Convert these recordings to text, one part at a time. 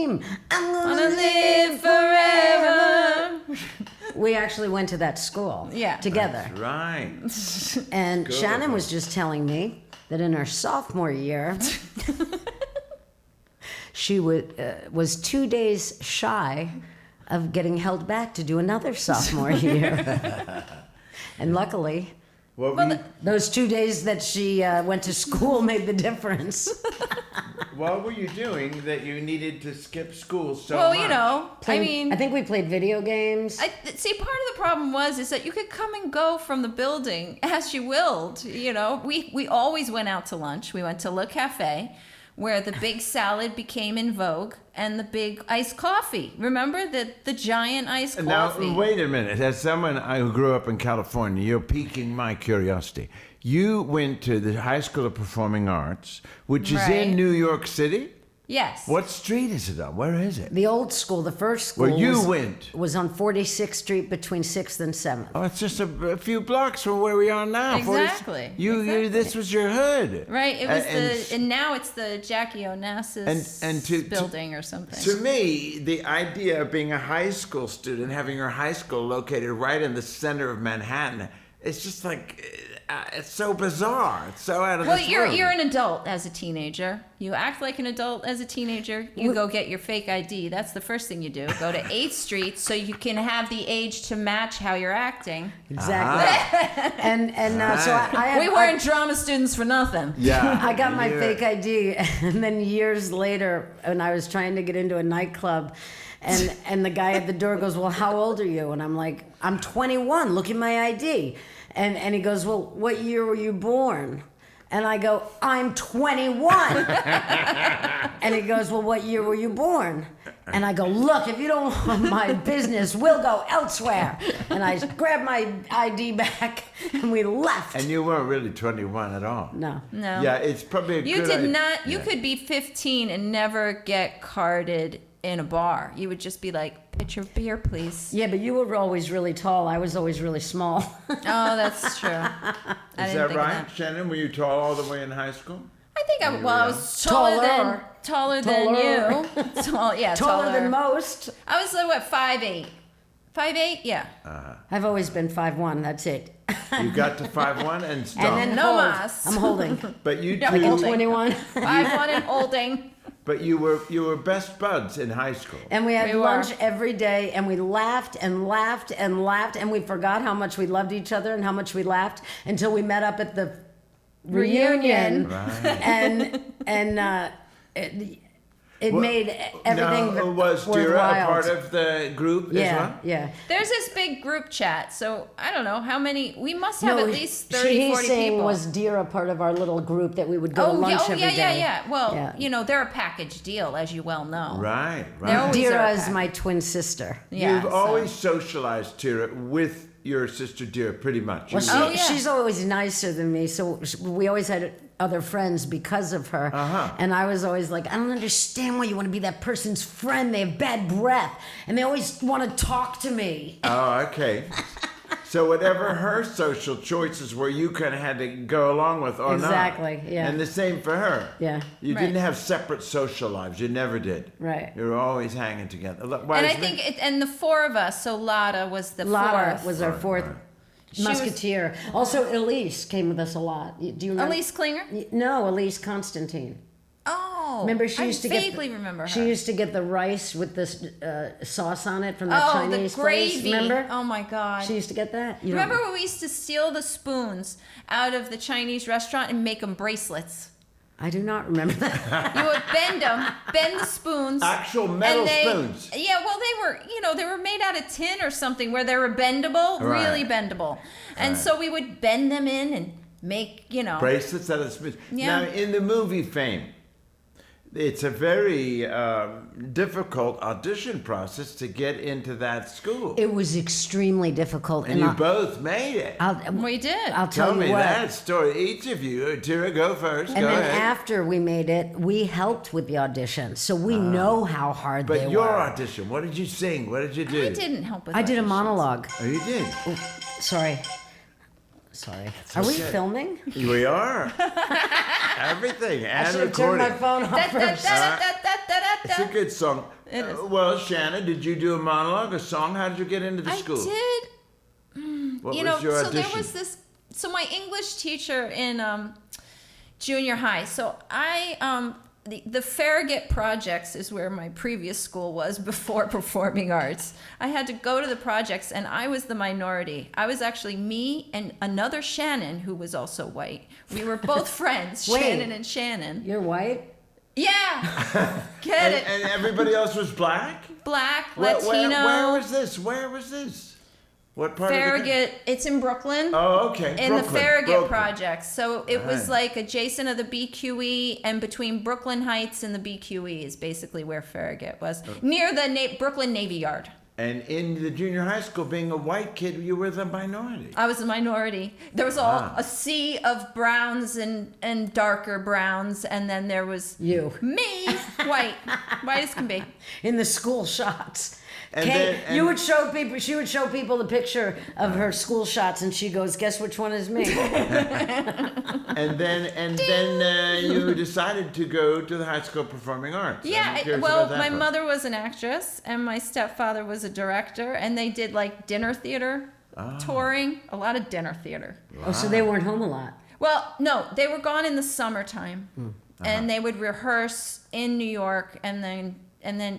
dream. I'm Gonna live forever. We actually went to that school together. That's right. And Go Shannon ahead. was just telling me that in her sophomore year, she was 2 days shy of getting held back to do another sophomore year. And luckily, those 2 days that she went to school made the difference. What were you doing that you needed to skip school so Well, much? you know, I think we played video games. See, part of the problem is that you could come and go from the building as you willed. You know, we always went out to lunch. We went to Le Cafe, where the big salad became in vogue, and the big iced coffee. Remember the giant iced coffee? Now, wait a minute. As someone who grew up in California, you're piquing my curiosity. You went to the High School of Performing Arts, which is in New York City? Yes. What street is it on? Where is it? The old school, the first school. Where you went? Was on 46th Street between 6th and 7th. Oh, it's just a few blocks from where we are now. Exactly. This was your hood. Right. It was and now it's the Jackie Onassis building or something. To me, the idea of being a high school student, having your high school located right in the center of Manhattan, it's just like, it's so bizarre. It's so out of this world. You're an adult as a teenager. You act like an adult as a teenager. You go get your fake ID. That's the first thing you do. Go to 8th Street so you can have the age to match how you're acting. Exactly. So we weren't drama students for nothing. Yeah. I got my fake ID, and then years later, when I was trying to get into a nightclub, and the guy at the door goes, "Well, how old are you?" And I'm like, "I'm 21. Look at my ID." And he goes, "Well, what year were you born?" And I go, "I'm 21." And he goes, "Well, what year were you born?" And I go, "Look, if you don't want my business, we'll go elsewhere." And I grabbed my ID back, and we left. And you weren't really 21 at all. No. Yeah, it's probably a You good did idea. not. You could be 15 and never get carded in a bar. You would just be like, "Pitcher of beer, please." Yeah, but you were always really tall. I was always really small. Oh, that's true. Is that right, Shannon? Were you tall all the way in high school? I think I was taller than you. Taller than most. I was like, what, 5'8"? 5'8"? Yeah. I've always been 5'1". That's it. You got to 5'1" and stopped. And then No hold. mas. I'm holding. But you No, two, holding. 21. 5'1" and holding. but you were best buds in high school. And we had We lunch were. every day, and we laughed and laughed and laughed, and we forgot how much we loved each other and how much we laughed until we met up at the reunion. Right. And it made everything Now, was Tira worthwhile. a part of the group as well? Yeah. There's this big group chat, so I don't know how many. We must have at least 30, he's 40 saying people. was Dira part of our little group that we would go to lunch every day. Yeah. Well, Yeah. you know, they're a package deal, as you well know. Right, They're right. always Dira our is pack. my twin sister. Yeah, You've so- always socialized, Tira, with your sister Dira, pretty much. Well, Oh, yeah. she's always nicer than me, so we always had other friends because of her. And I was always like, I don't understand why you want to be that person's friend. They have bad breath, and they always want to talk to me. Oh, okay. So whatever her social choices were, you kind of had to go along with or not. Exactly, yeah. And the same for her. Yeah. You Right. didn't have separate social lives. You never did. Right. You were always hanging together. Why And I is think, and the four of us, so Lotta was the Lara fourth. was our fourth was- musketeer. Also, Elise came with us a lot. Do you remember? Elise Klinger? No, Elise Constantine. Oh. Remember, she used to get. vaguely remember her. She used to get the rice with this sauce on it from that Oh, Chinese the gravy. place. Remember? Oh, my God. She used to get that. You don't- Remember when we used to steal the spoons out of the Chinese restaurant and make them bracelets? I do not remember that. You would bend the spoons. Actual metal and spoons. Yeah, well, they were made out of tin or something where they were bendable, Right. really bendable. And so we would bend them in and make, Bracelets out of the spoons. Yeah. Now, in the movie Fame, it's a very difficult audition process to get into that school. It was extremely difficult, and you both made it. we did. I'll tell Tell you me what. that story. Each of you. Tira, go first. And go then ahead. after we made it, we helped with the audition, so we know how hard they But your were. audition, what did you sing? What did you do? I didn't help with I did a auditions. monologue. Oh, you did? Sorry. Are we okay. filming? We are. Everything. I And should have turned recording. my phone off first. Da-da-da-da-da-da-da-da. It's a good song. It is. Well, Shannon, did you do a monologue, a song? How did you get into the school? I did. What You was know, your so there audition? was this. So my English teacher in junior high. So I the Farragut projects is where my previous school was before performing arts. I had to go to the projects, and I was the minority. I was actually me and another Shannon who was also white. We were both friends, Wait. Shannon and Shannon. You're white? Yeah, get it. And everybody else was black? Black, Where Latino, was this? Where was this? What part of the Farragut. It's in Brooklyn. Oh, okay. In the Brooklyn, Farragut Brooklyn. projects. So it was Right. like adjacent of the BQE, and between Brooklyn Heights and the BQE is basically where Farragut was. Near the Brooklyn Navy Yard. And in the junior high school, being a white kid, you were the minority. I was a minority. There was a sea of browns and darker browns, and then there was You. me, white as can be. In the school shots. And Kate, then- you would show people. She would show people the picture of her school shots, and she goes, "Guess which one is me?" And then you decided to go to the high school performing arts. I'm Yeah, curious well, about that my part. mother was an actress, and my stepfather was a director, and they did like dinner theater touring, a lot of dinner theater. Oh, so they weren't home a lot. Well, no, they were gone in the summertime, Uh-huh. and they would rehearse in New York, and then,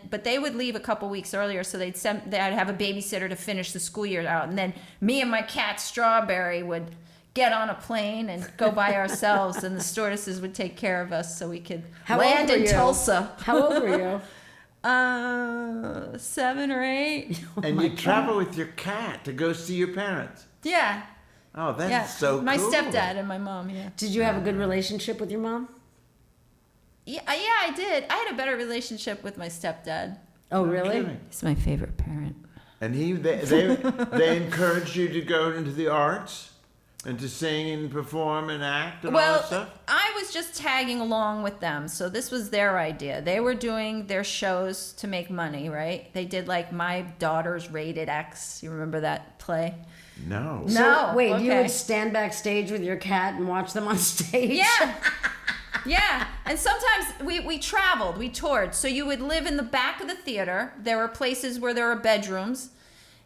but they would leave a couple weeks earlier, so they'd have a babysitter to finish the school year out, and then me and my cat Strawberry would get on a plane and go by ourselves, and the stewardesses would take care of us so we could How land old were in you? Tulsa. How old were you? 7 or 8. And you travel with your cat to go see your parents. Yeah, Oh, that's yeah. so My cool. stepdad and my mom. Yeah. Did you have a good relationship with your mom? Yeah, I did. I had a better relationship with my stepdad. Oh, No really? kidding. He's my favorite parent. And they encouraged you to go into the arts and to sing and perform and act and all that Well, stuff? I was just tagging along with them, so this was their idea. They were doing their shows to make money, right? They did like My Daughter's Rated X. You remember that play? No. No. So, wait, you okay. would stand backstage with your cat and watch them on stage? Yeah. Yeah. And sometimes we traveled, we toured. So you would live in the back of the theater. There were places where there were bedrooms.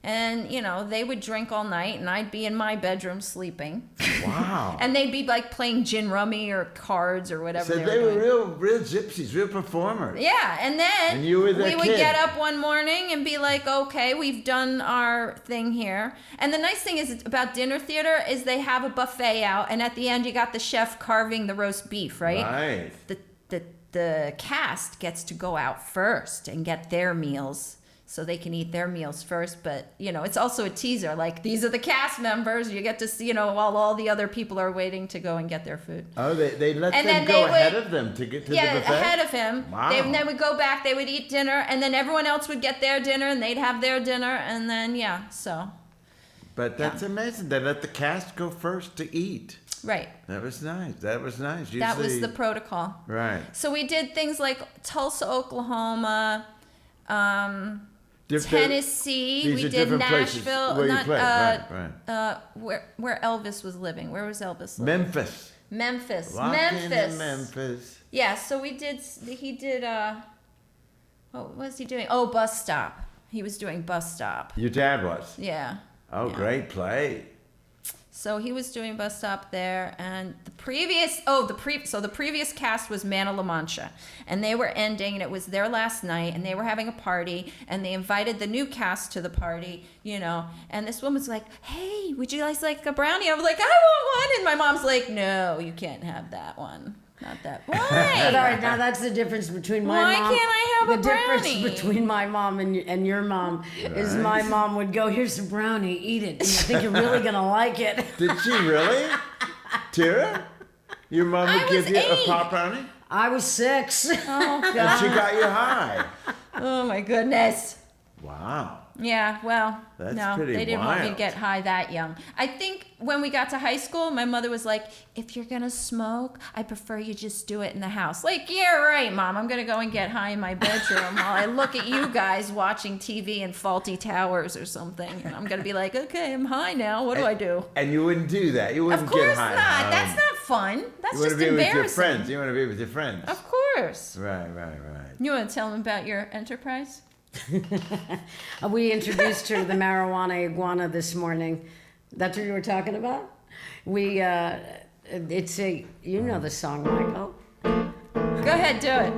And, you know, they would drink all night, and I'd be in my bedroom sleeping. Wow. And they'd be like playing gin rummy or cards or whatever So they they were were doing. real gypsies, real performers. Yeah, and then And you were their we would kid. get up one morning and be like, okay, we've done our thing here. And the nice thing is about dinner theater is they have a buffet out, and at the end you got the chef carving the roast beef, right? Right. The cast gets to go out first and get their meals. So they can eat their meals first, but you know, it's also a teaser. Like, these are the cast members. You get to see, you know, while all the other people are waiting to go and get their food. Oh, they let And them then go they ahead would- of them to get to Yeah, the buffet? ahead of him. Wow. They then would go back. They would eat dinner, and then everyone else would get their dinner, and they'd have their dinner, and then yeah. So But that's amazing. They let the cast go first to eat. right, That was nice. That was nice. that was Usually- the protocol. Right. So we did things like Tulsa, Oklahoma, Different- Tennessee. these We are did different places Nashville. where you not, played. Right. where Elvis was living. Where was Elvis living? Memphis. Memphis. Rockin' Memphis. in Memphis. Yeah. So we did. He did. What was he doing? Oh, Bus Stop. He was doing Bus Stop. Your dad was. Yeah. Oh, Yeah. great play. So he was doing Bus Stop there, and the previous cast was Man of La Mancha, and they were ending, and it was their last night, and they were having a party, and they invited the new cast to the party, you know, and this woman's like, hey, would you guys like a brownie? I was like, I want one, and my mom's like, no, you can't have that one. Not that. But all Why? right, now that's the difference between my Why mom. can't I have a the difference brownie? between my mom and your mom is my mom would go, here's a brownie, eat it, and you think you're really gonna like it. Did she really? Tira? Your mom I would give was you a 8. pop brownie? I was 6. Oh And she God. got you high. Oh my goodness. Wow. Yeah, well, That's no, pretty they didn't want me to wild. get high that young. I think when we got to high school, my mother was like, if you're going to smoke, I prefer you just do it in the house. Like, yeah, right, Mom. I'm going to go and get high in my bedroom while I look at you guys watching TV in Faulty Towers or something. And I'm going to be like, okay, I'm high now. What do I do? And you wouldn't do that. You wouldn't Of course get high. not. at That's home. not fun. That's You want to just be with your embarrassing. friends. You want to be with your friends. Of course. course. Right. You want to tell them about your enterprise? We introduced her to the marijuana iguana this morning. That's what you were talking about? It's you know the song, Michael. Go ahead, do it.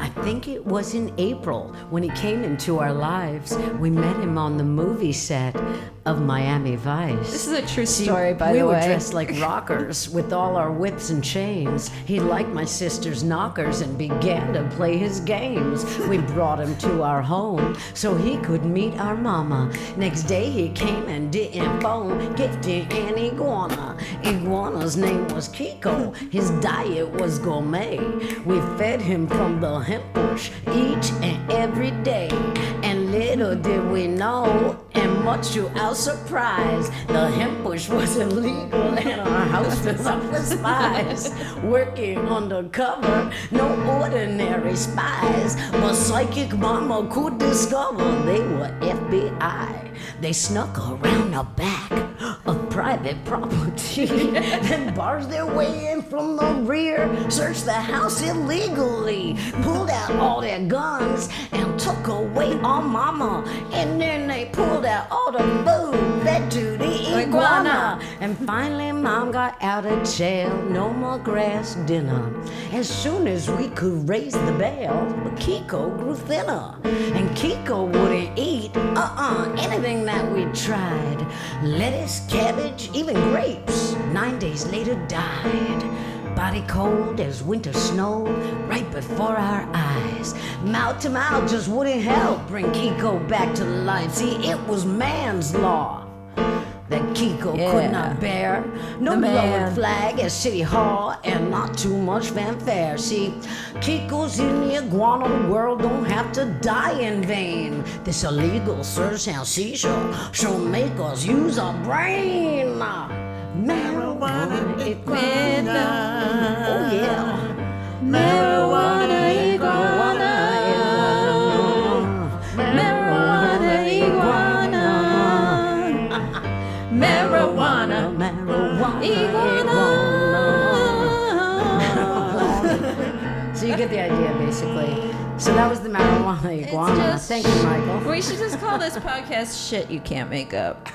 I think it was in April when he came into our lives. We met him on the movie set of Miami Vice. This is a true story, by the way. We were dressed like rockers with all our whips and chains. He liked my sister's knockers and began to play his games. We brought him to our home so he could meet our mama. Next day he came and didn't phone, gifting an iguana. Iguana's name was Kiko. His diet was gourmet. We fed him from the hemp bush each and every day. And little did we know, and much to our surprise, the hemp bush was illegal and our house was up with spies. Working undercover, no ordinary spies, but psychic mama could discover they were FBI. They snuck around the back of private property, then barged their way in from the rear, searched the house illegally, pulled out all their guns, and took away our mama. And then they pulled out all the food fed to the iguana. And finally mom got out of jail, no more grass dinner. As soon as we could raise the bail, but Kiko grew thinner. And Kiko wouldn't eat anything that we tried. Lettuce, cabbage, even grapes. 9 days later died. Body cold as winter snow, right before our eyes. Mouth to mouth just wouldn't help bring Kiko back to life. See, it was man's law that Kiko could not bear. No blowing flag at City Hall and not too much fanfare. See, Kiko's in the iguana world, don't have to die in vain. This illegal search and seizure shall make us use our brain. Marijuana iguana. Oh yeah. Marijuana iguana. Marijuana iguana. Marijuana iguana. So you get the idea, basically. So that was the marijuana iguana. Thank you, Michael. We should just call this podcast "Shit You Can't Make Up."